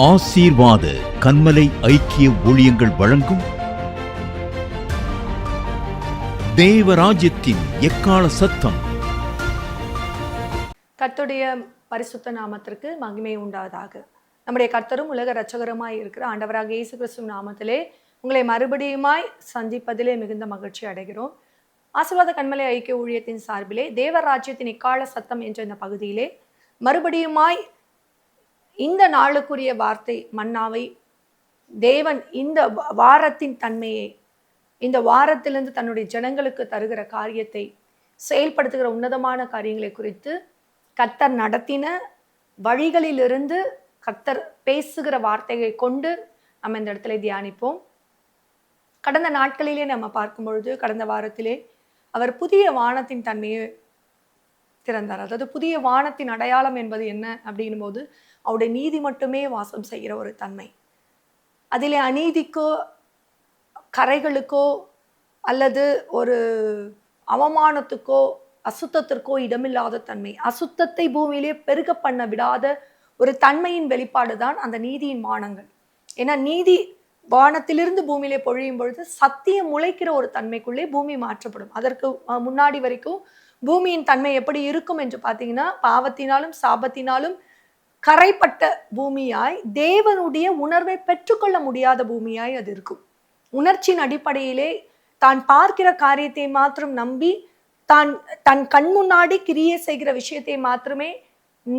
ஆசீர்வாத கன்மலை ஐக்கிய ஊழியங்கள் வழங்கும் தேவராஜ்யத்தின் எக்கால சத்தம். கர்த்தருடைய பரிசுத்த நாமத்திற்கு மகிமை உண்டாவதாக. நம்முடைய கர்த்தரும் உலக இரட்சகருமாய் இருக்கிற ஆண்டவராக இயேசு கிறிஸ்து நாமத்திலே உங்களை மறுபடியுமாய் சந்திப்பதிலே மிகுந்த மகிழ்ச்சி அடைகிறோம். ஆசீர்வாத கன்மலை ஐக்கிய ஊழியத்தின் சார்பிலே தேவராஜ்யத்தின் எக்கால சத்தம் என்ற இந்த பகுதியிலே மறுபடியுமாய் இந்த நாளுக்குரிய வார்த்தை மன்னாவை தேவன் இந்த வாரத்தின் தன்மையை, இந்த வாரத்திலிருந்து தன்னுடைய ஜனங்களுக்கு தருகிற காரியத்தை, செயல்படுத்துகிற உன்னதமான காரியங்களை குறித்து கர்த்தர் நடத்தின வழிகளிலிருந்து கர்த்தர் பேசுகிற வார்த்தையை கொண்டு நம்ம இந்த இடத்துல தியானிப்போம். கடந்த நாட்களிலே நம்ம பார்க்கும் பொழுது, கடந்த வாரத்திலே அவர் புதிய வானத்தின் தன்மையை திறந்தார். அதாவது புதிய வானத்தின் அடையாளம் என்பது என்ன அப்படின்னும் போது, அவருடைய நீதி மட்டுமே வாசம் செய்கிற ஒரு தன்மை. அதிலே அநீதிக்கோ கரைகளுக்கோ அல்லது ஒரு அவமானத்துக்கோ அசுத்தத்திற்கோ இடமில்லாத தன்மை, அசுத்தத்தை பூமியிலே பெருக பண்ண விடாத ஒரு தன்மையின் வெளிப்பாடு தான் அந்த நீதியின் வானங்கள். ஏன்னா நீதி வானத்திலிருந்து பூமியிலே பொழியும் பொழுது சத்தியம் முளைக்கிற ஒரு தன்மைக்குள்ளே பூமி மாற்றப்படும். அதற்கு முன்னாடி வரைக்கும் பூமியின் தன்மை எப்படி இருக்கும் என்று பார்த்தீங்கன்னா, பாவத்தினாலும் சாபத்தினாலும் கரைப்பட்ட பூமியாய், தேவனுடைய உணர்வை பெற்றுக்கொள்ள முடியாத பூமியாய் அது இருக்கும். உணர்ச்சியின் அடிப்படையிலே தான் பார்க்கிற காரியத்தை மாத்திரம் நம்பி, தன் கண் முன்னாடி கிரியை செய்கிற விஷயத்தை மாத்திரமே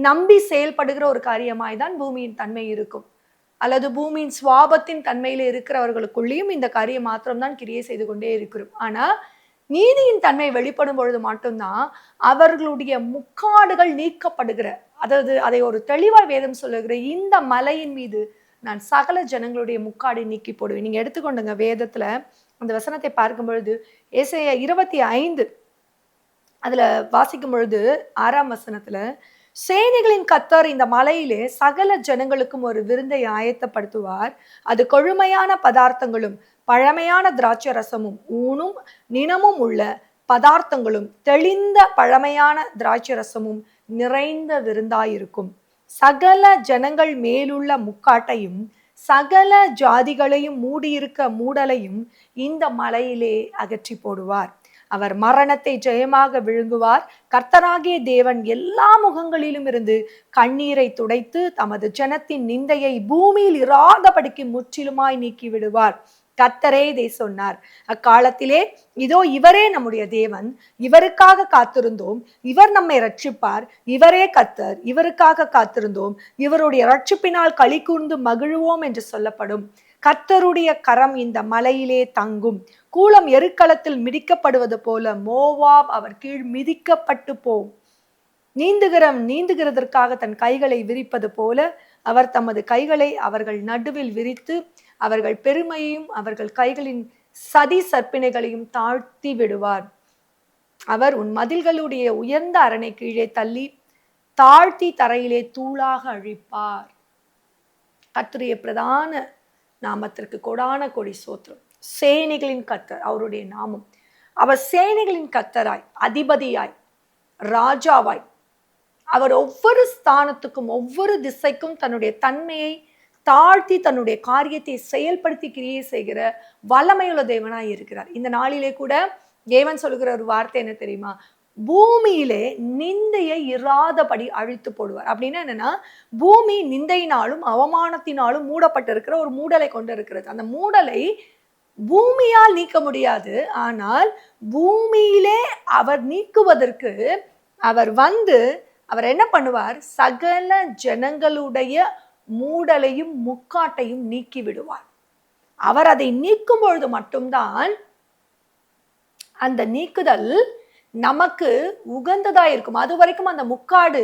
நம்பி செயல்படுகிற ஒரு காரியமாய் தான் பூமியின் தன்மை இருக்கும். அல்லது பூமியின் சுவாபத்தின் தன்மையில இருக்கிறவர்களுக்குள்ளேயும் இந்த காரியம் மாத்திரம்தான் கிரியை செய்து கொண்டே இருக்கிறோம். ஆனா நீதியின் தன்மை வெளிப்படும் பொழுது மட்டும்தான் அவர்களுடைய முக்காடுகள் நீக்கப்படுகிற, அதாவது அதை ஒரு தெளிவாய் வேதம் சொல்லுகிற, இந்த மலையின் மீது நான் சகல ஜனங்களுடைய முக்காடு நீக்கி போடுவேன். நீங்க எடுத்துக்கொண்டுங்க வேதத்துல அந்த வசனத்தை பார்க்கும் பொழுது, ஏசாயா 25 அதுல வாசிக்கும் பொழுது 6ஆம் வசனத்துல, சேனைகளின் கர்த்தர் இந்த மலையிலே சகல ஜனங்களுக்கும் ஒரு விருந்தை ஆயத்தப்படுத்துவார். அது கொழுமையான பதார்த்தங்களும் பழமையான திராட்சை ரசமும் ஊனும் நினமும் உள்ள பதார்த்தங்களும் தெளிந்த பழமையான திராட்சை ரசமும் நிறைந்த விருந்தாயிருக்கும். சகல ஜனங்கள் மேலுள்ள முக்காட்டையும் சகல ஜாதிகளையும் மூடியிருக்க மூடலையும் இந்த மலையிலே அகற்றி போடுவார். அவர் மரணத்தை ஜெயமாக விழுங்குவார். கர்த்தராகிய தேவன் எல்லா முகங்களிலும் இருந்து கண்ணீரை துடைத்து தமது ஜனத்தின் நிந்தையை பூமியில் இராதபடிக்கு முற்றிலுமாய் நீக்கி விடுவார். கர்த்தரே இதை சொன்னார். அக்காலத்திலே, இதோ இவரே நம்முடைய தேவன், இவருக்காக காத்திருந்தோம், இவர் நம்மை ரட்சிப்பார், இவரே கர்த்தர், இவருக்காக காத்திருந்தோம், இவருடைய ரட்சிப்பினால் களி கூர்ந்து மகிழ்வோம் என்று சொல்லப்படும். கர்த்தருடைய கரம் இந்த மலையிலே தங்கும். கூலம் எருக்களத்தில் மிதிக்கப்படுவது போல மோவாப் அவர் கீழ் மிதிக்கப்பட்டு போம். நீந்துகிறதற்காக தன் கைகளை விரிப்பது போல அவர் தமது கைகளை அவர்கள் நடுவில் விரித்து அவர்கள் பெருமையையும் அவர்கள் கைகளின் சதி சற்பினைகளையும் தாழ்த்தி விடுவார். அவர் உன் மதில்களுடைய உயர்ந்த அரணை கீழே தள்ளி தாழ்த்தி தரையிலே தூளாக அழிப்பார். கர்த்தருடைய பிரதான நாமத்திற்கு கொடான கொடி சோத்திரம். சேனைகளின் கர்த்தர் அவருடைய நாமம். அவர் சேனைகளின் கர்த்தராய், அதிபதியாய், ராஜாவாய், அவர் ஒவ்வொரு ஸ்தானத்துக்கும் ஒவ்வொரு திசைக்கும் தன்னுடைய தன்மையை தாழ்த்தி தன்னுடைய காரியத்தை செயல்படுத்தி கிரியை செய்கிற வல்லமையுள்ள தேவனாய் இருக்கிறார். இந்த நாளிலே கூட தேவன் சொல்லுகிற ஒரு வார்த்தை என்ன தெரியுமா? பூமியிலே நிந்தையை இராதபடி அழித்து போடுவார். அப்படின்னா என்னன்னா, பூமி நிந்தையினாலும் அவமானத்தினாலும் மூடப்பட்டிருக்கிற ஒரு மூடலை கொண்டு இருக்கிறது. அந்த மூடலை பூமியால் நீக்க முடியாது. ஆனால் பூமியிலே அவர் நீக்குவதற்கு அவர் என்ன பண்ணுவார்? சகல ஜனங்களுடைய மூடலையும் முக்காட்டையும் நீக்கி விடுவார். அவர் அதை நீக்கும் பொழுது மட்டும்தான் அந்த நீக்குதல் நமக்கு உகந்ததா இருக்கும். அது வரைக்கும் அந்த முக்காடு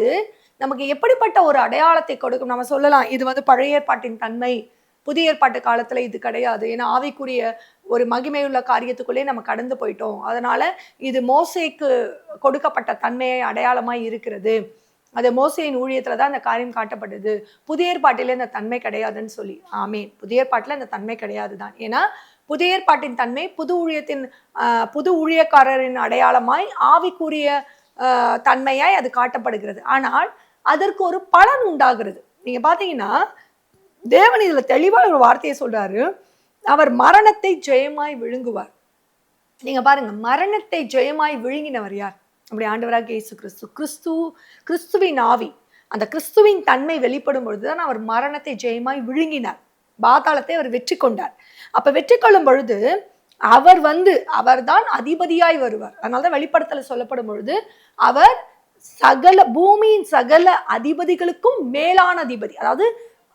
நமக்கு எப்படிப்பட்ட ஒரு அடையாளத்தை கொடுக்கும்? நம்ம சொல்லலாம், இது பழைய ஏற்பாட்டின் தன்மை, புதிய ஏற்பாட்டு காலத்துல இது கிடையாது. ஏன்னா ஆவிக்குரிய ஒரு மகிமையுள்ள காரியத்துக்குள்ளே நம்ம கடந்து போயிட்டோம். அதனால இது மோசேக்கு கொடுக்கப்பட்ட தன்மையை அடையாளமாய் இருக்கிறது. அது மோசேயின் ஊழியத்துல தான் அந்த காரியம் காட்டப்பட்டது. புதிய ஏற்பாட்டில இந்த தன்மை கிடையாதுன்னு சொல்லி. ஆமீன். புதிய ஏற்பாட்டுல இந்த தன்மை கிடையாது தான். ஏன்னா புதிய ஏற்பாட்டின் தன்மை புது ஊழியக்காரரின் அடையாளமாய் ஆவிக்குரிய தன்மையாய் அது காட்டப்படுகிறது. ஆனால் அதற்கு ஒரு பலன் உண்டாகிறது. நீங்க பாத்தீங்கன்னா, தேவன் இதுல தெளிவாக ஒரு வார்த்தையை சொல்றாரு, அவர் மரணத்தை ஜெயமாய் விழுங்குவார். நீங்க பாருங்க, மரணத்தை ஜெயமாய் விழுங்கினவர் யார்? நம்முடைய ஆண்டவராகிய இயேசு கிறிஸ்து. கிறிஸ்துவின் ஆவி, அந்த கிறிஸ்துவின் தன்மை வெளிப்படும் பொழுதுதான் அவர் மரணத்தை ஜெயமாய் விழுங்கினார். பாதாளத்தை அவர் வெற்றி கொண்டார். அப்ப வெற்றி கொள்ளும் பொழுது அவர்தான் அதிபதியாய் வருவார். அதனாலதான் வெளிப்படுத்தல சொல்லப்படும் பொழுது அவர் சகல பூமியின் சகல அதிபதிகளுக்கும் மேலான அதிபதி. அதாவது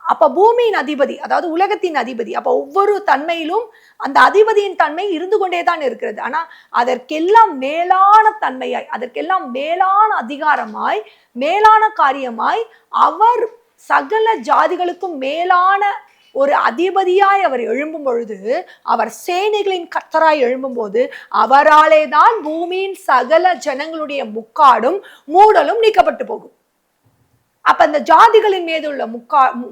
அப்ப பூமியின் அதிபதி, அதாவது உலகத்தின் அதிபதி. அப்ப ஒவ்வொரு தன்மையிலும் அந்த அதிபதியின் தன்மை இருந்து கொண்டேதான் இருக்கிறது. ஆனா அதற்கெல்லாம் மேலான தன்மையாய், அதற்கெல்லாம் மேலான அதிகாரமாய், மேலான காரியமாய் அவர் சகல ஜாதிகளுக்கும் மேலான ஒரு அதிபதியாய் அவர் எழும்பும் பொழுது, அவர் சேனைகளின் கர்த்தராய் எழும்பும் போது, அவராலே தான் பூமியின் சகல ஜனங்களுடைய முக்காடும் மூடலும் நீக்கப்பட்டு போகும். அப்ப அந்த ஜாதிகளின் மீது உள்ள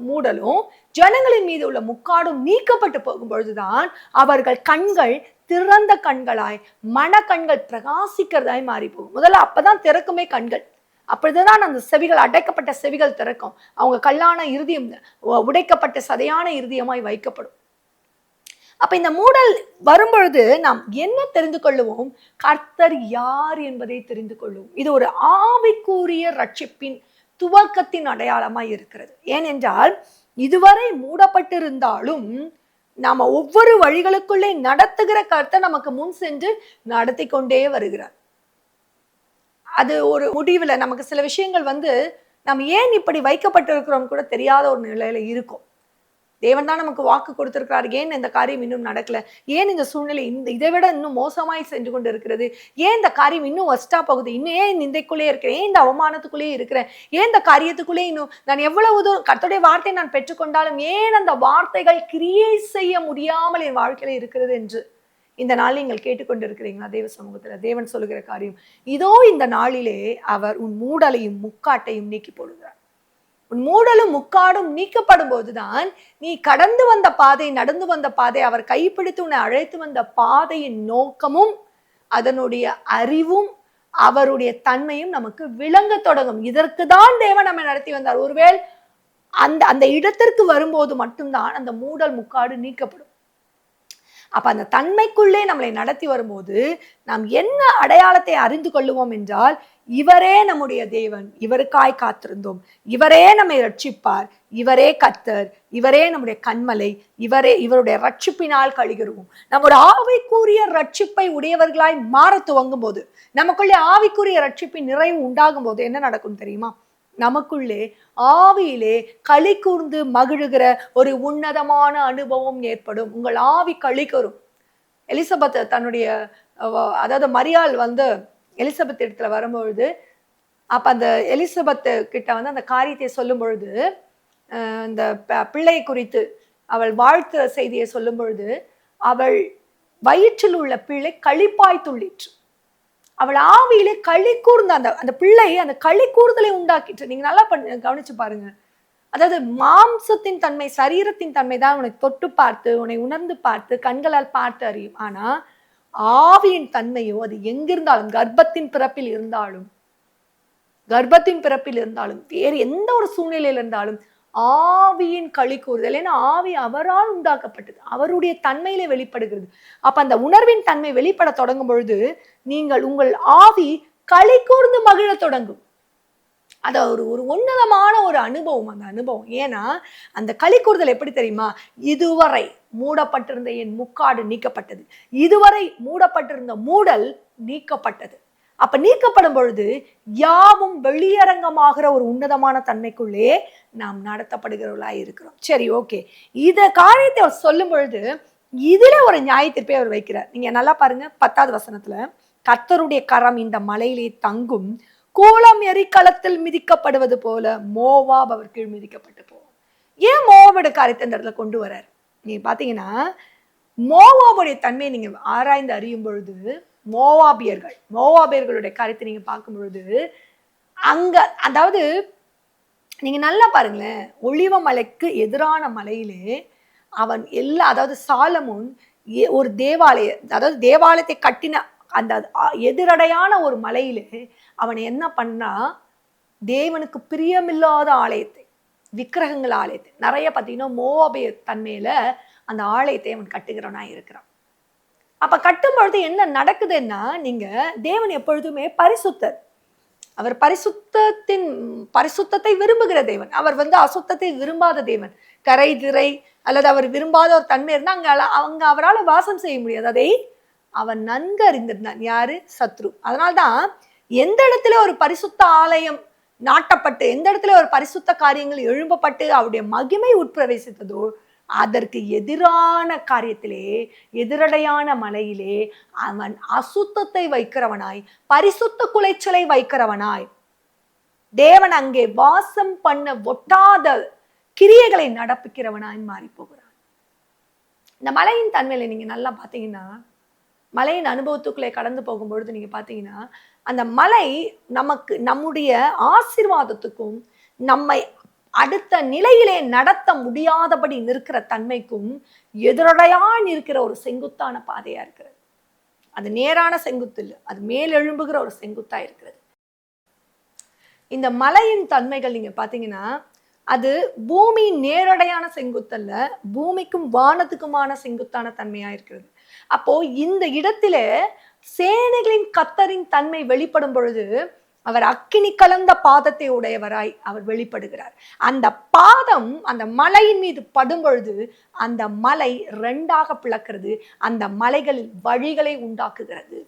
மூடலும் ஜனங்களின் மீது உள்ள முக்காடும் நீக்கப்பட்டு போகும் பொழுதுதான் அவர்கள் கண்கள் திறந்த கண்களாய், மனக்கண்கள் பிரகாசிக்கிறதாய் மாறி போகும். முதல்ல அப்பதான் திறக்குமே கண்கள். அப்படிதான் அந்த செவிகள், அடைக்கப்பட்ட செவிகள் திறக்கும். அவங்க கல்லான இருதயம் உடைக்கப்பட்ட சதையான இருதயமாய் வைக்கப்படும். அப்ப இந்த மூடல் வரும்பொழுது நாம் என்ன தெரிந்து கொள்ளுவோம்? கர்த்தர் யார் என்பதை தெரிந்து கொள்ளுவோம். இது ஒரு ஆவிக்குரிய ரட்சிப்பின் துவக்கத்தின் அடையாளமாய் இருக்கிறது. ஏனென்றால் இதுவரை மூடப்பட்டிருந்தாலும் நாம ஒவ்வொரு வழிகளுக்குள்ளே நடத்துகிற கர்த்தர் நமக்கு முன் சென்று நடத்தி கொண்டே வருகிறார். அது ஒரு முடிவுல நமக்கு சில விஷயங்கள் நம்ம ஏன் இப்படி வைக்கப்பட்டிருக்கிறோம் கூட தெரியாத ஒரு நிலையில இருக்கும். தேவன் தான் நமக்கு வாக்கு கொடுத்திருக்கிறார். ஏன் இந்த காரியம் இன்னும் நடக்கல? ஏன் இந்த சூழ்நிலை இதை விட இன்னும் மோசமாய் சென்று கொண்டு இருக்கிறது? ஏன் இந்த காரியம் இன்னும் ஒஸ்டா போகுது? இன்னும் ஏன் நிந்தைக்குள்ளே இருக்கிறேன்? ஏன் இந்த அவமானத்துக்குள்ளே இருக்கிறேன்? ஏன் இந்த காரியத்துக்குள்ளே இன்னும் நான் எவ்வளவு தூரம் கர்த்தருடைய வார்த்தையை நான் பெற்றுக்கொண்டாலும் ஏன் அந்த வார்த்தைகள் கிரியை செய்ய முடியாமல் என் வாழ்க்கையில இருக்கிறது என்று இந்த நாளில் நீங்கள் கேட்டுக்கொண்டிருக்கிறீங்களா? தேவ சமூகத்துல தேவன் சொல்லுகிற காரியம் இதோ, இந்த நாளிலே அவர் உன் மூடலையும் முக்காட்டையும் நீக்கி போடுகிறார். உன் மூடலும் முக்காடும் நீக்கப்படும் போதுதான் நீ கடந்து வந்த பாதை, நடந்து வந்த பாதை, அவர் கைப்பிடித்து உன்னை அழைத்து வந்த பாதையின் நோக்கமும் அதனுடைய அறிவும் அவருடைய தன்மையும் நமக்கு விளங்க தொடங்கும். இதற்கு தான் தேவன் நம்மை நடத்தி வந்தார். ஒருவேளை அந்த இடத்திற்கு வரும்போது மட்டும்தான் அந்த மூடல் முக்காடு நீக்கப்படும். அப்ப அந்த தன்மைக்குள்ளே நம்மளை நடத்தி வரும்போது நாம் என்ன அடையாளத்தை அறிந்து கொள்ளுவோம் என்றால், இவரே நம்முடைய தேவன், இவருக்காய் காத்திருந்தோம், இவரே நம்மை ரட்சிப்பார், இவரே கர்த்தர், இவரே நம்முடைய கன்மலை, இவருடைய ரட்சிப்பினால் கழிகிறோம். நம்முடைய ஆவிக்குரிய ரட்சிப்பை உடையவர்களாய் மாற துவங்கும் போது, நமக்குள்ளே ஆவிக்குரிய ரட்சிப்பின் நிறைவு உண்டாகும் போது என்ன நடக்கும் தெரியுமா? நமக்குள்ளே ஆவியிலே களி கூர்ந்து மகிழுகிற ஒரு உன்னதமான அனுபவம் ஏற்படும். உங்கள் ஆவி களி கூறும். எலிசபெத் தன்னுடைய, அதாவது மரியாள் எலிசபெத் இடத்துல வரும்பொழுது, அப்ப அந்த எலிசபெத் கிட்ட அந்த காரியத்தை சொல்லும் பொழுது, இந்த பிள்ளை குறித்து அவள் வாழ்த்துற செய்தியை சொல்லும் பொழுது, அவள் வயிற்றில் உள்ள பிள்ளை களிப்பாய் துள்ளிற்று. அவள் ஆவியிலே களி கூர்ந்த அந்த பிள்ளை அந்த களி கூறுதலை உண்டாக்கிட்டு. நீங்க நல்லா கவனிச்சு பாருங்க. அதாவது மாம்சத்தின் தன்மை, சரீரத்தின் தன்மை தான் உனக்கு தொட்டு பார்த்து, உன்னை உணர்ந்து பார்த்து, கண்களால் பார்த்து அறியும். ஆனா ஆவியின் தன்மையோ அது எங்கிருந்தாலும், கர்ப்பத்தின் பிறப்பில் இருந்தாலும் வேறு எந்த ஒரு சூழ்நிலையில இருந்தாலும் ஆவியின் களி கூறுதல். ஏன்னா ஆவி அவரால் உண்டாக்கப்பட்டது, அவருடைய தன்மையிலே வெளிப்படுகிறது. அப்ப அந்த உணர்வின் தன்மை வெளிப்பட தொடங்கும் பொழுது உங்கள் ஆவி களி கூர்ந்து மகிழ தொடங்கும். அது ஒரு உன்னதமான ஒரு அனுபவம். அந்த அனுபவம் ஏன்னா அந்த களி கூறுதல் எப்படி தெரியுமா? இதுவரை மூடப்பட்டிருந்த என் முக்காடு நீக்கப்பட்டது, இதுவரை மூடப்பட்டிருந்த மூடல் நீக்கப்பட்டது. அப்ப நீக்கப்படும் பொழுது யாவும் வெளியரங்கமாகிற ஒரு உன்னதமான தன்மைக்குள்ளே நாம் நடத்தப்படுகிறவர்களாய் இருக்கிறோம். சரி, ஓகே. இத காரியத்தை அவர் சொல்லும் பொழுது இதுல ஒரு நியாய தீர்ப்பை அவர் வைக்கிறார். நீங்க நல்லா பாருங்க, 10வது வசனத்துல, கர்த்தருடைய கரம் இந்த மலையிலே தங்கும், கூலம் எரிக்களத்தில் மிதிக்கப்படுவது போல மோவாப் அவர் கீழ் மிதிக்கப்பட்டு போவோம். ஏன் மோவாபோட காரியத்தை இந்த இடத்துல கொண்டு வர்றார்? நீங்க பாத்தீங்கன்னா மோவாபுடைய தன்மையை நீங்க ஆராய்ந்து அறியும் பொழுது, மோவாபியர்களுடைய காரியத்தை நீங்க பார்க்கும் பொழுது அங்க, அதாவது நீங்க நல்லா பாருங்களேன், ஒளிவ மலைக்கு எதிரான மலையிலே அவன் அதாவது சாலமோன் ஒரு தேவாலயத்தை கட்டின அந்த எதிரடையான ஒரு மலையிலே அவன் என்ன பண்ணா, தேவனுக்கு பிரியமில்லாத ஆலயத்தை, விக்கிரகங்கள் ஆலயத்தை நிறைய பார்த்தீங்கன்னா மோவாபிய தன்மையில அந்த ஆலயத்தை அவன் கட்டுகிறவனா இருக்கிறான். அப்ப கட்டும் பொழுது என்ன நடக்குதுன்னா, நீங்க தேவன் எப்பொழுதுமே பரிசுத்தர். அவர் பரிசுத்தத்தை விரும்புகிற தேவன். அவர் அசுத்தத்தை விரும்பாத தேவன். கரை திரை அல்லது அவர் விரும்பாத ஒரு தன்மை இருந்தா அங்க அவரால் வாசம் செய்ய முடியாது. அதை அவன் நன்கு அறிந்திருந்தான். யாரு? சத்ரு. அதனால்தான் எந்த இடத்துல ஒரு பரிசுத்த ஆலயம் நாட்டப்பட்டு, எந்த இடத்துல ஒரு பரிசுத்த காரியங்கள் எழும்பப்பட்டு அவருடைய மகிமை உட்பிரவேசித்ததோ, அதற்கு எதிரான காரியத்திலே, எதிரடையான மலையிலே அவன் அசுத்தத்தை வைக்கிறவனாய், பரிசுத்த குலைச்சலை வைக்கிறவனாய், தேவன் அங்கே வாசம் பண்ண ஒட்டாத கிரியைகளை நடப்பிக்கிறவனாய் மாறி போகிறான். இந்த மலையின் தன்மையில நீங்க நல்லா பாத்தீங்கன்னா, மலையின் அனுபவத்துக்குள்ளே கடந்து போகும்பொழுது நீங்க பாத்தீங்கன்னா, அந்த மலை நமக்கு நம்முடைய ஆசீர்வாதத்துக்கும் நம்மை அடுத்த நிலையிலே நடத்த முடியாதபடி நிற்கிற தன்மைக்கும் எதிரடையான் இருக்கிற ஒரு செங்குத்தான பாதையா இருக்கிறது. அது நேரான செங்குத்து இல்லை, அது மேல் எழும்புகிற ஒரு செங்குத்தா இருக்கிறது. இந்த மலையின் தன்மைகள் நீங்க பாத்தீங்கன்னா, அது பூமி நேரடையான செங்குத்தல்ல, பூமிக்கும் வானத்துக்குமான செங்குத்தான தன்மையா இருக்கிறது. அப்போ இந்த இடத்துல சேனைகளின் கர்த்தரின் தன்மை வெளிப்படும் பொழுது அவர் அக்கினி கலந்த பாதத்தை உடையவராய் அவர் வெளிப்படுகிறார். அந்த பாதம் அந்த மலையின் மீது படும் பொழுது அந்த மலை 2ஆக பிளக்கிறது, அந்த மலைகளில் வழிகளை உண்டாக்குகிறது.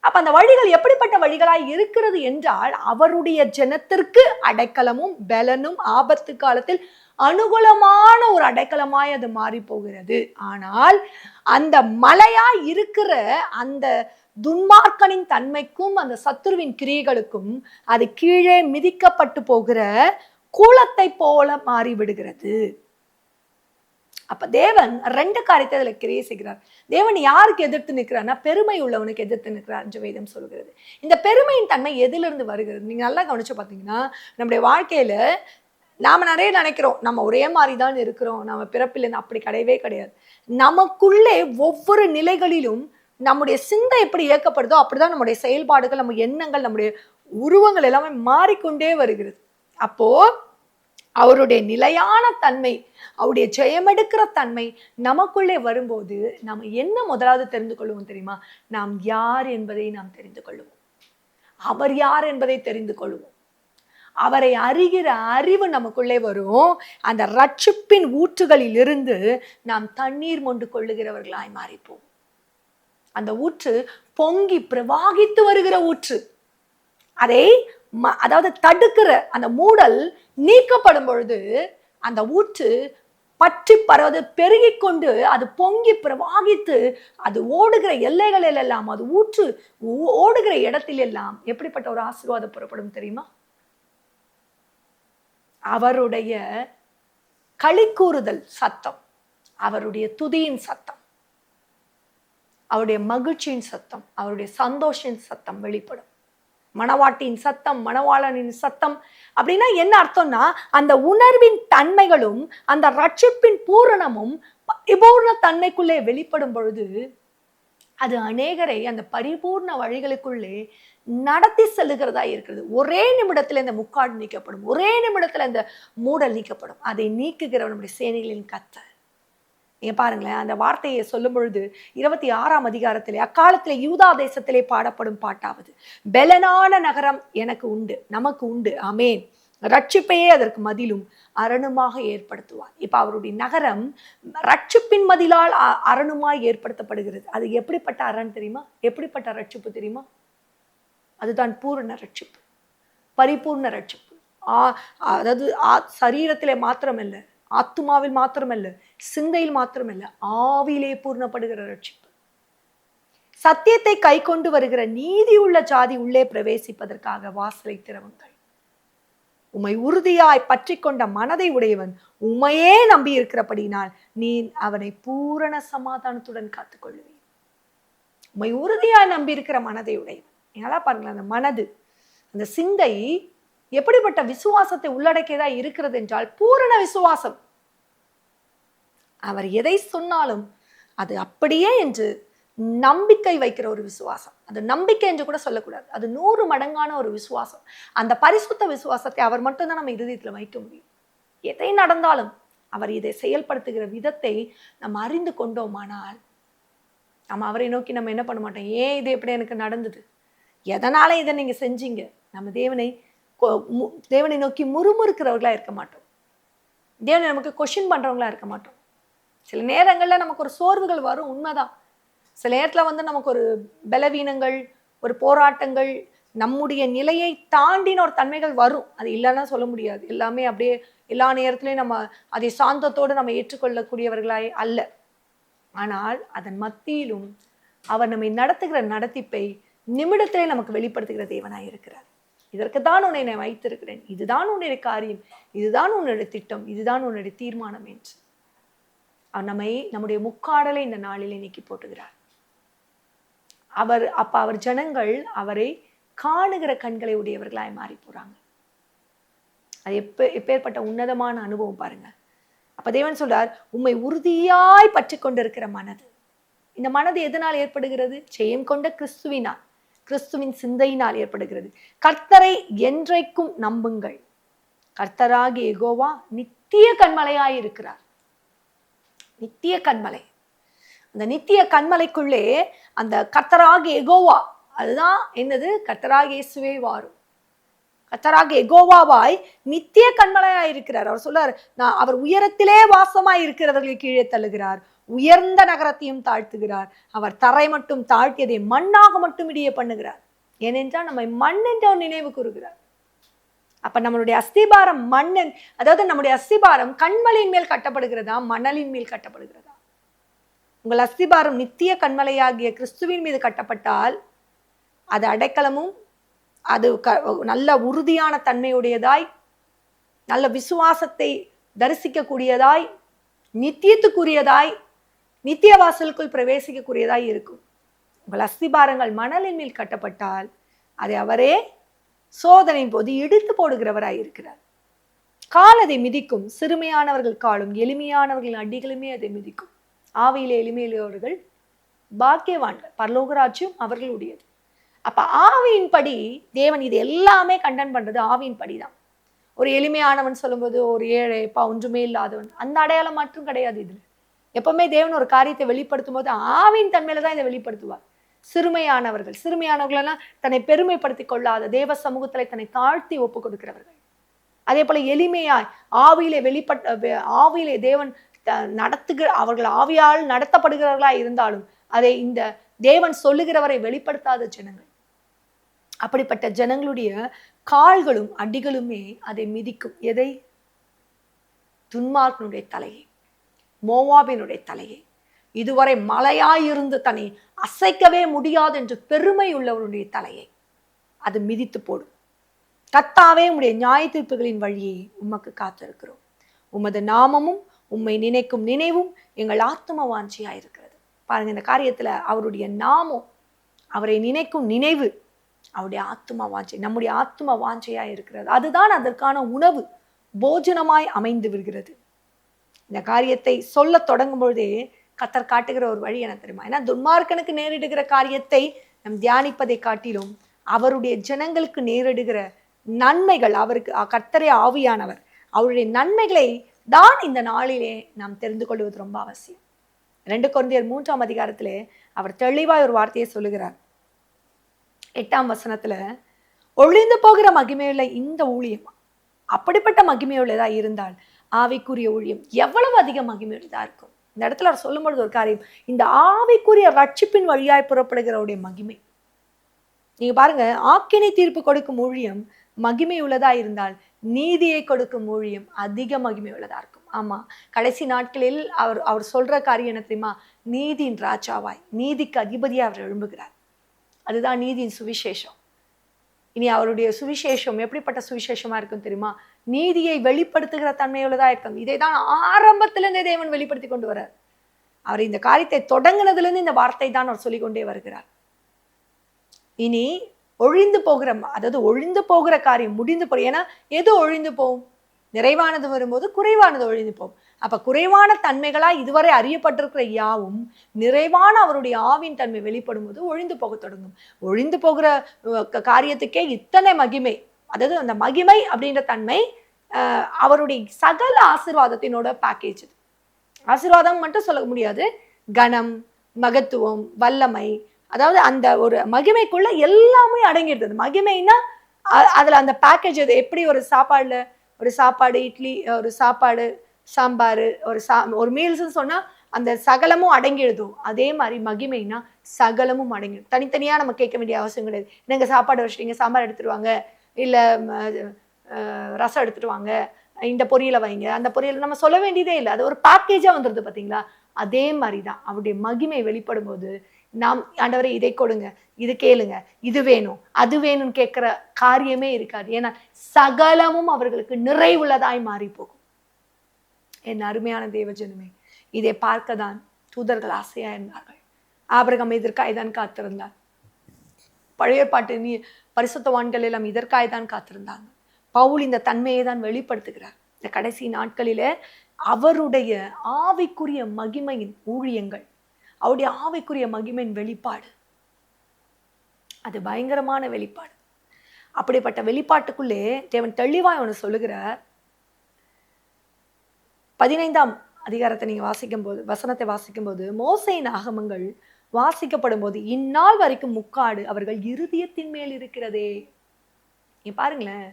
அப்ப அந்த வழிகள் எப்படிப்பட்ட வழிகளாய் இருக்கிறது என்றால், அவருடைய ஜனத்திற்கு அடைக்கலமும் பலனும் ஆபத்து காலத்தில் அனுகூலமான ஒரு அடைக்கலமாய் அது மாறி போகிறது. ஆனால் அந்த மலையாய் இருக்கிற அந்த துன்மார்க்கனின் தன்மைக்கும் அந்த சத்துருவின் கிரியைகளுக்கும் அது கீழே மிதிக்கப்பட்டு போகிற கூலத்தை போல மாறிவிடுகிறது. அப்ப தேவன் 2 காரியத்தை அதில் கிரியை செய்கிறார். தேவன் யாருக்கு எதிர்த்து நிற்கிறார்னா, பெருமை உள்ளவனுக்கு எதிர்த்து நிற்கிறார் என்று வேதம் சொல்கிறது. இந்த பெருமையின் தன்மை எதிலிருந்து வருகிறது? நீங்க நல்லா கவனிச்சு பார்த்தீங்கன்னா, நம்முடைய வாழ்க்கையில நாம நிறைய நினைக்கிறோம், நம்ம ஒரே மாதிரி தான் இருக்கிறோம், நம்ம பிறப்பில் அப்படி கிடையவே கிடையாது. நமக்குள்ளே ஒவ்வொரு நிலைகளிலும் நம்முடைய சிந்தை எப்படி இயக்கப்படுதோ அப்படிதான் நம்முடைய செயல்பாடுகள், நம்ம எண்ணங்கள், நம்முடைய உருவங்கள் எல்லாமே மாறிக்கொண்டே வருகிறது. அப்போ அவருடைய நிலையான தன்மை, அவருடைய ஜெயமெடுக்கிற தன்மை நமக்குள்ளே வரும்போது நம்ம என்ன முதலாவது தெரிந்து கொள்வோம் தெரியுமா? நாம் யார் என்பதை நாம் தெரிந்து கொள்வோம். அவர் யார் என்பதை தெரிந்து கொள்வோம். அவரை அறிகிற அறிவு நமக்குள்ளே வரும். அந்த ரட்சிப்பின் ஊற்றுகளில் இருந்து நாம் தண்ணீர் மொண்டு கொள்ளுகிறவர்களாய் மாறிப்போம். அந்த ஊற்று பொங்கி பிரவாகித்து வருகிற ஊற்று. அதை அதாவது தடுக்கிற அந்த மூடல் நீக்கப்படும் பொழுது அந்த ஊற்று பற்றி பரவது பெருகிக் கொண்டு அது பொங்கி பிரவாகித்து அது ஓடுகிற எல்லைகளில் எல்லாம், அது ஊற்று ஓடுகிற இடத்தில் எல்லாம் எப்படிப்பட்ட ஒரு ஆசீர்வாதம் புறப்படும் தெரியுமா? அவருடைய களிக்கூறுதல் சத்தம், அவருடைய துதியின் சத்தம், அவருடைய மகிழ்ச்சியின் சத்தம், அவருடைய சந்தோஷின் சத்தம் வெளிப்படும். மணவாட்டியின் சத்தம், மணவாளனின் சத்தம் அப்படின்னா என்ன அர்த்தம்னா, அந்த உணர்வின் தன்மைகளும் அந்த ரட்சிப்பின் பூரணமும் பரிபூர்ண தன்மைக்குள்ளே வெளிப்படும் பொழுது அது அநேகரை அந்த பரிபூர்ண வழிகளுக்குள்ளே நடத்தி செல்லுகிறதா இருக்கிறது. ஒரே நிமிடத்துல இந்த முக்காடு நீக்கப்படும், ஒரே நிமிடத்துல இந்த மூடல் நீக்கப்படும். அதை நீக்குகிறவர் நம்முடைய சேனைகளின் கர்த்தர். நீங்க பாருங்களேன், அந்த வார்த்தையை சொல்லும் பொழுது 26ஆம் அதிகாரத்திலே, அக்காலத்திலே யூதா தேசத்திலே பாடப்படும் பாட்டாவது, பெலனான நகரம் எனக்கு உண்டு, நமக்கு உண்டு, ஆமேன், ரட்சிப்பையே அதற்கு மதிலும் அரணுமாக ஏற்படுத்துவார். இப்ப அவருடைய நகரம் ரட்சிப்பின் மதிலால் அரணுமாய் ஏற்படுத்தப்படுகிறது. அது எப்படிப்பட்ட அரண் தெரியுமா? எப்படிப்பட்ட ரட்சிப்பு தெரியுமா? அதுதான் பூரண ரட்சிப்பு, பரிபூர்ண ரட்சிப்பு. அதாவது சரீரத்திலே மாத்திரமல்ல, ஆத்துமாவில் மாத்திரமல்ல, சிந்தையில் மாத்திரமல்ல, ஆவியிலே பூர்ணப்படுகிற ரட்சிப்பு. சத்தியத்தை கை கொண்டு வருகிற நீதி உள்ள ஜாதி உள்ளே பிரவேசிப்பதற்காக வாசலை திறவுங்கள். உம்மை உறுதியாய் பற்றி கொண்ட மனதை உடையவன் உம்மையே நம்பி இருக்கிறபடினால் நீ அவனை பூரண சமாதானத்துடன் காத்துக்கொள்ளுவேன். உம்மை உறுதியாய் நம்பி இருக்கிற மனதை உடையவன். நல்லா பாருங்களேன், அந்த மனது, அந்த சிந்தை எப்படிப்பட்ட விசுவாசத்தை உள்ளடக்கியதா இருக்கிறது என்றால் பூரண விசுவாசம். அவர் எதை சொன்னாலும் அது அப்படியே என்று நம்பிக்கை வைக்கிற ஒரு விசுவாசம். அது நம்பிக்கை என்று கூட சொல்லக்கூடாது, அது 100 மடங்கான ஒரு விசுவாசம். அந்த பரிசுத்த விசுவாசத்தை அவர் மட்டும்தான் நம்ம இருதயத்துல வைக்க முடியும். எதை நடந்தாலும் அவர் இதை செயல்படுத்துகிற விதத்தை நம்ம அறிந்து கொண்டோமானால் நம்ம அவரை நோக்கி நம்ம என்ன பண்ண மாட்டோம். ஏன் இது எப்படி எனக்கு நடந்தது, எதனால இதை நீங்க செஞ்சீங்க, நம்ம தேவனை நோக்கி முறுமுறுக்கிறவர்களா இருக்க மாட்டோம். தேவனை நமக்கு கொஸ்டின் பண்றவங்களா இருக்க மாட்டோம். சில நேரங்கள்ல நமக்கு ஒரு சோர்வுகள் வரும், உண்மைதான். சில நேரத்துல நமக்கு ஒரு பலவீனங்கள், ஒரு போராட்டங்கள், நம்முடைய நிலையை தாண்டின ஒரு தன்மைகள் வரும். அது இல்லைன்னா சொல்ல முடியாது. எல்லாமே அப்படியே எல்லா நேரத்திலையும் நம்ம அதை சாந்தத்தோடு நம்ம ஏற்றுக்கொள்ளக்கூடியவர்களாய் அல்ல. ஆனால் அதன் மத்தியிலும் அவர் நம்மை நடத்துகிற நடத்திப்பை நிமிடத்திலே நமக்கு வெளிப்படுத்துகிற தேவனாய் இருக்கிறார். இதற்கு தான் உன்னை நான் வைத்திருக்கிறேன், இதுதான் உன்னுடைய காரியம், இதுதான் உன்னுடைய திட்டம், இதுதான் உன்னுடைய தீர்மானம் என்று அவர் நம்முடைய முக்காடலை இந்த நாளிலே நீக்கி போட்டுகிறார். அவர் ஜனங்கள் அவரை காணுகிற கண்களை உடையவர்களாய் மாறி போறாங்க. அது எப்பேற்பட்ட உன்னதமான அனுபவம் பாருங்க. அப்ப தேவன் சொல்றார், உம்மை உறுதியாய் பற்றி கொண்டிருக்கிற மனது. இந்த மனது எதனால் ஏற்படுகிறது? ஜெயம் கொண்ட கிறிஸ்துவினால், கிறிஸ்துவின் சிந்தையினால் ஏற்படுகிறது. கர்த்தரை என்றைக்கும் நம்புங்கள். கர்த்தராகிய யெகோவா நித்திய கன்மலையாய் இருக்கிறார். நித்திய கன்மலை. அந்த நித்திய கன்மலைக்குள்ளே அந்த கர்த்தராகிய யெகோவா, அதுதான் என்னது? கர்த்தராகிய இயேசுவே வாரும். கர்த்தராகிய யெகோவாவாய் நித்திய கன்மலையாய் இருக்கிறார். அவர் சொல்றார், அவர் உயரத்திலே வாசமாய் இருக்கிறவர்களை கீழே தள்ளுகிறார், உயர்ந்த நகரத்தையும் தாழ்த்துகிறார். அவர் தரை மட்டும் தாழ்த்தியதை மண்ணாக மட்டும் இடிய பண்ணுகிறார். ஏனென்றால் நம்மை மண் என்ற நினைவு கூறுகிறார். அப்ப நம்மளுடைய அஸ்திபாரம் மண்ணன், அதாவது நம்முடைய அஸ்திபாரம் கண்மலையின் மேல் கட்டப்படுகிறதா, மணலின் மேல் கட்டப்படுகிறதா? உங்கள் அஸ்திபாரம் நித்திய கண்மலையாகிய கிறிஸ்துவின் மீது கட்டப்பட்டால் அது அடைக்கலமும், அது நல்ல உறுதியான தன்மையுடையதாய், நல்ல விசுவாசத்தை தரிசிக்கக்கூடியதாய், நித்தியத்துக்குரியதாய், நித்திய வாசலுக்குள் பிரவேசிக்கக்கூடியதாய் இருக்கும். உங்கள் அஸ்திபாரங்கள் மணலின் மேல் கட்டப்பட்டால் அதை அவரே சோதனையின் போது இடித்து போடுகிறவராய் இருக்கிறார். கால் அதை மிதிக்கும், சிறுமையானவர்கள் காலும் எளிமையானவர்களின் அடிகளுமே அதை மிதிக்கும். ஆவியிலே எளிமையுள்ளவர்கள் பாக்கியவான்கள், பரலோகராட்சியம் அவர்களுடையது. அப்ப ஆவியின்படி தேவன் இது எல்லாமே கண்டன் பண்றது ஆவியின் படிதான். ஒரு எளிமையானவன் சொல்லும்போது ஒரு ஏழை, ஒன்றுமே இல்லாதவன், அந்த அடையாளம் மட்டும் கிடையாது. இதுல எப்பவுமே தேவன் ஒரு காரியத்தை வெளிப்படுத்தும் போது ஆவியின் தன்மையில தான் இதை வெளிப்படுத்துவார். சிறுமையானவர்கள்லாம் தன்னை பெருமைப்படுத்திக் கொள்ளாத, தேவ சமூகத்துல தன்னை தாழ்த்தி ஒப்பு கொடுக்கிறவர்கள். அதே போல எளிமையாய் ஆவியிலே தேவன் அவர்கள் ஆவியால் நடத்தப்படுகிறவர்களா இருந்தாலும் அதை இந்த தேவன் சொல்லுகிறவரை வெளிப்படுத்தாத ஜனங்கள். அப்படிப்பட்ட ஜனங்களுடைய கால்களும் அடிகளுமே அதை மிதிக்கும். எதை? துன்மார்க்கனுடைய தலையை, மோவாபினுடைய தலையை, இதுவரை மலையாயிருந்து தன்னை அசைக்கவே முடியாது என்று பெருமை உள்ளவருடைய தலையை அது மிதித்து போடும். கர்த்தாவே, உம்முடைய நியாய தீர்ப்புகளின் வழியை உமக்கு காத்திருக்கிறோம். உமது நாமமும் உம்மை நினைக்கும் நினைவும் எங்கள் ஆத்தும வாஞ்சியா இருக்கிறது. பாருங்க, இந்த காரியத்துல அவருடைய நாமம், அவரை நினைக்கும் நினைவு அவருடைய ஆத்தும வாஞ்சை, நம்முடைய ஆத்தும வாஞ்சையா இருக்கிறது. அதுதான் அதற்கான உணவு, போஜனமாய் அமைந்து விடுகிறது. இந்த காரியத்தை சொல்ல தொடங்கும் பொழுதே கர்த்தர் காட்டுகிற ஒரு வழி என்ன தெரியுமா? ஏன்னா துன்மார்க்கனுக்கு நேரிடுகிற காரியத்தை நம் தியானிப்பதை காட்டிலும் அவருடைய ஜனங்களுக்கு நேரிடுகிற நன்மைகள், அவருக்கு கர்த்தரே ஆவியானவர், அவருடைய நன்மைகளை தான் இந்த நாளிலே நாம் தெரிந்து கொள்வது ரொம்ப அவசியம். 2 கொரிந்தியர் 3ஆம் அதிகாரத்திலே அவர் தெளிவாய் ஒரு வார்த்தையை சொல்லுகிறார். 8ஆம் வசனத்துல, ஒழிந்து போகிற மகிமையுள்ள இந்த ஊழியம் அப்படிப்பட்ட மகிமையுள்ளதா இருந்தால் ஆவிக்குரிய ஊழியம் எவ்வளவு அதிக மகிமையுள்ளதா இருக்கும். இந்த இடத்துல அவர் சொல்லும் பொழுது ஒரு காரியம், இந்த ஆவிக்குரிய ரட்சிப்பின் வழியாய் புறப்படுகிறவருடைய மகிமை. நீங்க பாருங்க, ஆக்கினை தீர்ப்பு கொடுக்கும் ஊழியம் மகிமை உள்ளதா இருந்தால் நீதியை கொடுக்கும் ஊழியம் அதிக மகிமை உள்ளதா இருக்கும். ஆமா, கடைசி நாட்களில் அவர் சொல்ற காரியம் என்ன தெரியுமா? நீதியின் ராஜாவாய், நீதிக்கு அதிபதியா அவர் எழும்புகிறார். அதுதான் நீதியின் சுவிசேஷம். இனி அவருடைய சுவிசேஷம் எப்படிப்பட்ட சுவிசேஷமா இருக்கும் தெரியுமா? நீதியை வெளிப்படுத்துகிற தன்மையுள்ளதா இருக்கும். இதை தான் ஆரம்பத்திலிருந்தே தேவன் வெளிப்படுத்தி கொண்டு வர்றார். அவர் இந்த காரியத்தை தொடங்கினதுல இருந்து இந்த வார்த்தை தான் அவர் சொல்லிக்கொண்டே வருகிறார். இனி ஒழிந்து போகிற காரியம் முடிந்து போகும். ஏன்னா எது ஒழிந்து போகும்? நிறைவானது வரும்போது குறைவானது ஒழிந்து போகும். அப்ப குறைவான தன்மைகளா இதுவரை அறியப்பட்டிருக்கிற யாவும் நிறைவான அவருடைய ஆவின் தன்மை வெளிப்படும் போது ஒழிந்து போக தொடங்கும். ஒழிந்து போகிற காரியத்துக்கே இத்தனை மகிமை, அதாவது அந்த மகிமை அப்படின்ற தன்மை அவருடைய சகல ஆசீர்வாதத்தினோட பேக்கேஜ் இது. ஆசீர்வாதம் மட்டும் சொல்ல முடியாது, கனம், மகத்துவம், வல்லமை, அதாவது அந்த ஒரு மகிமைக்குள்ள எல்லாமே அடங்கிடுது. மகிமைன்னா அதுல அந்த பேக்கேஜ் அது எப்படி ஒரு சாப்பாடு இட்லி, ஒரு சாப்பாடு சாம்பார், ஒரு மீல்ஸ்ன்னு சொன்னா அந்த சகலமும் அடங்கிடுதோ அதே மாதிரி மகிமைனா சகலமும் அடங்கிடும். தனித்தனியா நம்ம கேட்க வேண்டிய அவசியம் கிடையாது. நீங்க சாப்பாடு வச்சுட்டீங்க, சாம்பார் எடுத்துருவாங்க, இல்ல ரசம் எடுத்துட்டு வாங்க, இந்த பொரியலை வைங்க, அந்த பொரியல் நம்ம சொல்ல வேண்டியதே இல்லை. அது ஒரு பேக்கேஜா வந்துருது பாத்தீங்களா? அதே மாதிரிதான் அவருடைய மகிமை வெளிப்படும் போது நாம் ஆண்டவரே இதை கொடுங்க, இது கேளுங்க, இது வேணும், அது வேணும்னு கேட்கிற காரியமே இருக்காது. ஏன்னா சகலமும் அவர்களுக்கு நிறைவுள்ளதாய் மாறி போகும். என் அருமையான தேவஜனமே, இதை பார்க்கதான் தூதர்கள் ஆசையா இருந்தார்கள். ஆபிரகாம் இதற்காய் தான் காத்திருந்தார். பழைய பாட்டு பரிசுத்தவான்கள் எல்லாம் இதற்காய் தான் காத்திருந்தாங்க. பவுல் இந்த தன்மையை தான் வெளிப்படுத்துகிறார். இந்த கடைசி நாட்களிலே அவருடைய ஆவிக்குரிய மகிமையின் ஊழியங்கள், அவருடைய ஆவிக்குரிய மகிமையின் வெளிப்பாடு, அது பயங்கரமான வெளிப்பாடு. அப்படிப்பட்ட வெளிப்பாட்டுக்குள்ளே தேவன் தெளிவாய் ஒன்று சொல்லுகிறார். 15ஆம் அதிகாரத்தை நீங்க வாசிக்கும் போது, வசனத்தை வாசிக்கும் போது, மோசேயின் ஆகமங்கள் வாசிக்கப்படும் போது இந்நாள் வரைக்கும் முக்காடு அவர்கள் இருதயத்தின் மேல் இருக்கிறதே. நீங்க பாருங்களேன்,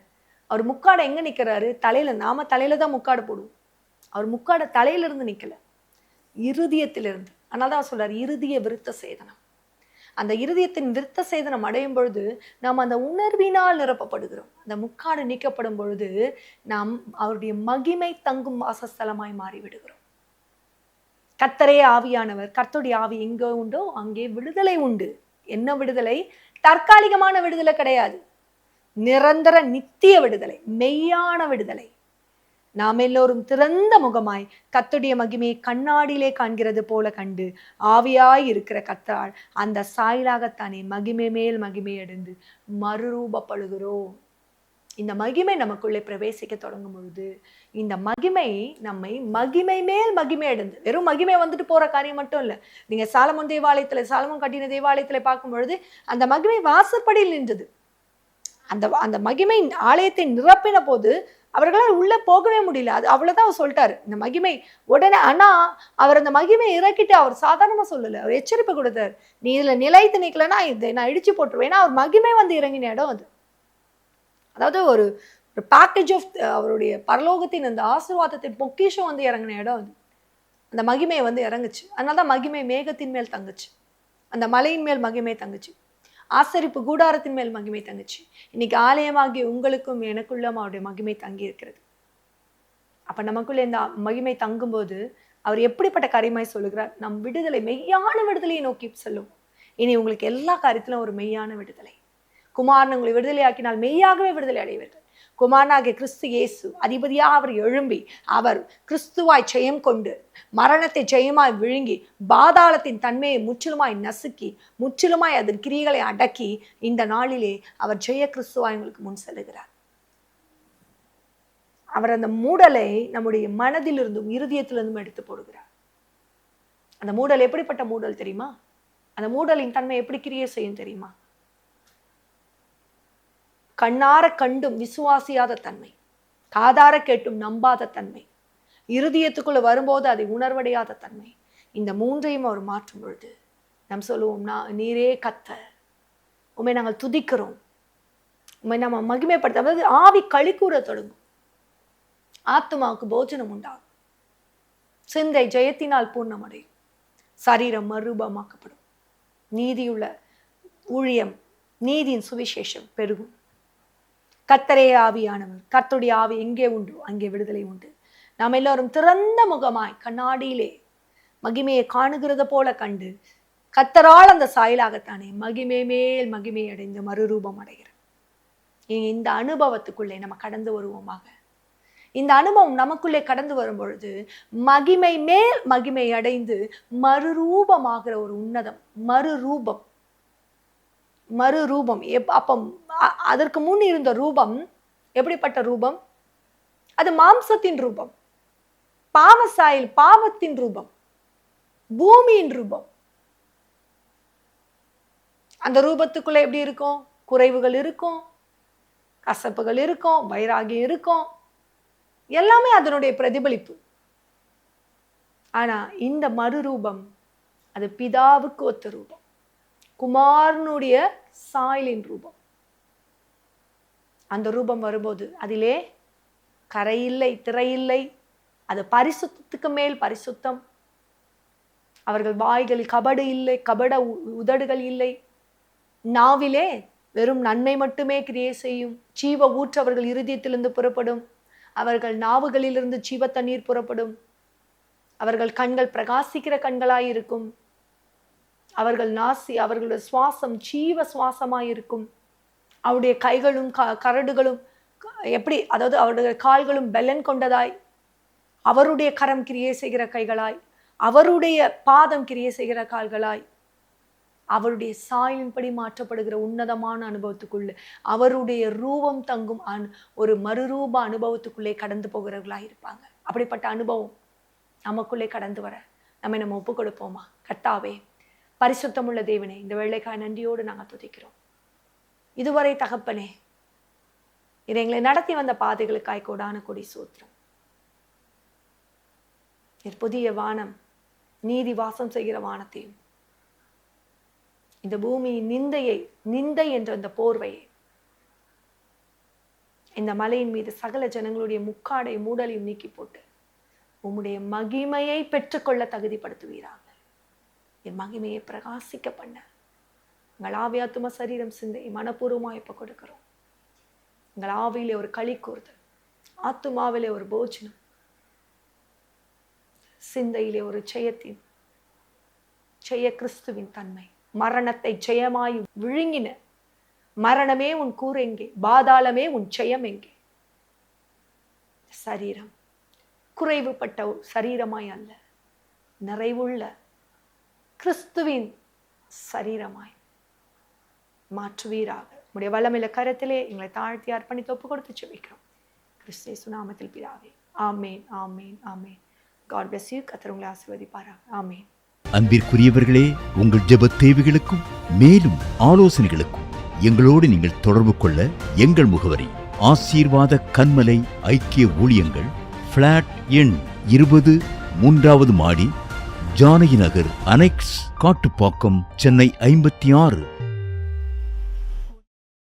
அவர் முக்காடை எங்க நிக்கிறாரு? தலையில. நாம தலையில தான் முக்காடு போடுவோம். அவர் முக்காடை தலையில இருந்து நிக்கல, இருதயத்திலிருந்து. அதனாலதான் சொல்றாரு இருதய விருத்த சேதனம். அந்த இருதயத்தின் விருத்த சேதனம் அடையும் பொழுது நாம் அந்த உணர்வினால் நிரப்பப்படுகிறோம். அந்த முக்காடு நீக்கப்படும் பொழுது நாம் அவருடைய மகிமை தங்கும் வாசஸ்தலமாய் மாறிவிடுகிறோம். கர்த்தரே ஆவியானவர், கர்த்தருடைய ஆவி எங்க உண்டோ அங்கே விடுதலை உண்டு. என்ன விடுதலை? தற்காலிகமான விடுதலை கிடையாது, நிரந்தர நித்திய விடுதலை, மெய்யான விடுதலை. நாம் எல்லோரும் திறந்த முகமாய் கர்த்தருடைய மகிமையை கண்ணாடியிலே காண்கிறது போல கண்டு ஆவியாய் இருக்கிற கர்த்தரால் அந்த சாயலாகத்தானே மகிமை மேல் மகிமை அடைந்து மறுரூபப்படுகிறோம். இந்த மகிமை நமக்குள்ளே பிரவேசிக்க தொடங்கும் பொழுது இந்த மகிமை நம்மை மகிமை மேல் மகிமை அடைந்து, வெறும் மகிமை வந்துட்டு போற காரியம் மட்டும் இல்ல. நீங்க சாலமோன் கட்டின தேவாலயத்துல பார்க்கும் பொழுது அந்த மகிமை வாசற்படியில் நின்றது. அந்த மகிமை ஆலயத்தை நிரப்பின போது அவர்களால் உள்ள போகவே முடியல. அது அவ்வளவுதான் அவர் சொல்லிட்டாரு, இந்த மகிமை உடனே. ஆனா அவர் அந்த மகிமையை இறக்கிட்டு அவர் சாதாரணமா சொல்லல, அவர் எச்சரிப்பு கொடுத்தாரு, நீ இதுல நிலைத்து நிக்கலன்னா இதை நான் இடிச்சு போட்டுருவேன். ஏன்னா அவர் மகிமை வந்து இறங்கின இடம் அது. அதாவது ஒரு பேக்கேஜ் ஆஃப் அவருடைய பரலோகத்தின் அந்த ஆசீர்வாதத்தின் பொக்கிஷம் வந்து இறங்கின இடம் அது. அந்த மகிமையை வந்து இறங்குச்சு. அதனாலதான் மகிமை மேகத்தின் மேல் தங்குச்சு, அந்த மலையின் மேல் மகிமை தங்குச்சு, ஆசரிப்பு கூடாரத்தின் மேல் மகிமை தங்குச்சு. இன்னைக்கு ஆலயமாகி உங்களுக்கும் எனக்குள்ளும் அவருடைய மகிமை தங்கி இருக்கிறது. அப்ப நமக்குள்ள இந்த மகிமை தங்கும்போது அவர் எப்படிப்பட்ட காரியமாய் சொல்லுகிறார்? நம் விடுதலை, மெய்யான விடுதலையை நோக்கி செல்லும். இனி உங்களுக்கு எல்லா காரியத்திலும் ஒரு மெய்யான விடுதலை. குமாரன் உங்களை விடுதலை ஆக்கினால் மெய்யாகவே விடுதலை அடைவீர்கள். குமாரனாகிய கிறிஸ்து இயேசு அதிபதியாக அவர் எழும்பி, அவர் கிறிஸ்துவாய் ஜெயம் கொண்டு மரணத்தை ஜெயமாய் விழுங்கி பாதாளத்தின் தன்மையை முற்றிலுமாய் நசுக்கி முற்றிலுமாய் அதன் கிரியைகளை அடக்கி இந்த நாளிலே அவர் ஜெய கிறிஸ்துவாய் உங்களுக்கு முன் செல்லுகிறார். அவர் அந்த மூடலை நம்முடைய மனதிலிருந்தும் இருதயத்திலிருந்தும் எடுத்து போடுகிறார். அந்த மூடல் எப்படிப்பட்ட மூடல் தெரியுமா? அந்த மூடலின் தன்மை எப்படி கிரியை செய்யும் தெரியுமா? கண்ணார கண்டும் விசுவாசியாத தன்மை, காதார கேட்டும் நம்பாத தன்மை, இருதயத்துக்குள்ள வரும்போது அதை உணர்வடையாத தன்மை. இந்த மூன்றையும் அவர் மாற்றும் பொழுது நாம் சொல்லுவோம், நீரே கர்த்தர், உம்மை நாங்கள் துதிக்கிறோம், உம்மை நம்ம மகிமைப்படுத்த. அதாவது ஆவி களி கூற தொடங்கும், ஆத்மாவுக்கு போஜனம் உண்டாகும், சிந்தை ஜெயத்தினால் பூர்ணமடையும், சரீரம் மறுரூபமாக்கப்படும், நீதியுள்ள ஊழியம், நீதியின் சுவிசேஷம் பெருகும். கர்த்தரே ஆவியானவர், கர்த்தருடைய ஆவி எங்கே உண்டு அங்கே விடுதலை உண்டு. நாம் எல்லாரும் திறந்த முகமாய் கண்ணாடியிலே மகிமையை காணுகிறது போல கண்டு கர்த்தரால் அந்த சாயலாகத்தானே மகிமை மேல் மகிமை அடைந்து மறுரூபம் அடைகிறது. இந்த அனுபவத்துக்குள்ளே நம்ம கடந்து வருவோமாக. இந்த அனுபவம் நமக்குள்ளே கடந்து வரும் பொழுது மகிமை மேல் மகிமை அடைந்து மறுரூபமாகிற ஒரு உன்னதம், மறுரூபம். அப்ப அதற்கு முன் இருந்த ரூபம் எப்படிப்பட்ட ரூபம்? அது மாம்சத்தின் ரூபம், பாவத்தின் ரூபம், பூமியின் ரூபம். அந்த ரூபத்துக்குள்ள எப்படி இருக்கும்? குறைவுகள் இருக்கும், கசப்புகள் இருக்கும், வைராகியம் இருக்கும், எல்லாமே அதனுடைய பிரதிபலிப்பு. ஆனா இந்த மறுரூபம் அது பிதாவுக்கு ஒத்த ரூபம், குமாரனுடைய சாயலின் ரூபம். அந்த ரூபம் வரும்போது அதிலே கரையில்லை, திரையில்லை. அது பரிசுத்தத்துக்கு மேல் பரிசுத்தம். அவர்கள் வாய்களில் கபடு இல்லை, கபட உதடுகள் இல்லை. நாவிலே வெறும் நன்மை மட்டுமே கிரியை செய்யும். ஜீவ ஊற்று அவர்கள் இருதயத்திலிருந்து புறப்படும். அவர்கள் நாவுகளிலிருந்து ஜீவ தண்ணீர் புறப்படும். அவர்கள் கண்கள் பிரகாசிக்கிற கண்களாயிருக்கும். அவர்கள் அவர்களுடைய சுவாசம் ஜீவ சுவாசமாயிருக்கும். அவருடைய கைகளும் கரடுகளும் எப்படி, அதாவது அவருடைய கால்களும் பெலன் கொண்டதாய், அவருடைய கரம் கிரியை செய்கிற கைகளாய், அவருடைய பாதம் கிரியை செய்கிற கால்களாய், அவருடைய சாயலின்படி மாற்றப்படுகிற உன்னதமான அனுபவத்துக்குள்ளே, அவருடைய ரூபம் தங்கும் ஒரு மறுரூப அனுபவத்துக்குள்ளே கடந்து போகிறவர்களாக இருப்பாங்க. அப்படிப்பட்ட அனுபவம் நமக்குள்ளே கடந்து வர நம்ம ஒப்பு கொடுப்போமா? கர்த்தாவே, பரிசுத்தமுள்ள தேவனே, இந்த வேளைக்காய் நன்றியோடு நாங்கள் துதிக்கிறோம். இதுவரை தகப்பனே, இதை எங்களை நடத்தி வந்த பாதைகளுக்காய் கோடான கொடி சூத்திரம். புதிய வானம், நீதி வாசம் செய்கிற வானத்தையும், இந்த பூமியின் நிந்தை என்ற அந்த போர்வையை, இந்த மலையின் மீது சகல ஜனங்களுடைய முக்காடை மூடலையும் நீக்கி போட்டு உம்முடைய மகிமையை பெற்றுக்கொள்ள தகுதிப்படுத்துவீராக. என் மகிமையை பிரகாசிக்க பண்ண எங்கள் ஆவியாத்தும சரீரம் சிந்தை மனப்பூர்வமாக இப்ப கொடுக்கிறோம். எங்கள் ஆவியிலே ஒரு களி கூறுதல், ஆத்துமாவிலே ஒரு போஜனம், சிந்தையிலே ஒரு ஜெய கிறிஸ்துவின் தன்மை. மரணத்தை ஜெயமாய் விழுங்கின மரணமே உன் கூறு எங்கே? பாதாளமே உன் ஜெயம் எங்கே? சரீரம் குறைவுபட்ட சரீரமாய் அல்ல, நிறைவுள்ள கிறிஸ்துவின் சரீரமாய் மாற்றுவீராக. உடைய வல்லமையில கரத்திலே எங்களை தாழ்த்தி அர்ப்பணித்து ஒப்பு கொடுத்து ஜெபிக்கிறோம். கிறிஸ்து இயேசு நாமத்தில் பிதாவே. ஆமேன், ஆமேன், ஆமேன். God bless you. கர்த்தர் உங்களை ஆசீர்வதிப்பாராக. ஆமேன். அன்பிற்குரியவர்களே, உங்கள் ஜெப தேவைகளுக்கும் மேலும் ஆலோசனைகளுக்கும் எங்களோடு நீங்கள் தொடர்பு கொள்ள எங்கள் முகவரி: ஆசீர்வாத கன்மலை ஐக்கிய ஊழியங்கள், பிளாட் எண் 20, 3வது மாடி, ஜானகி நகர், அனெக்ஸ், காட்டுப்பாக்கம், சென்னை 56.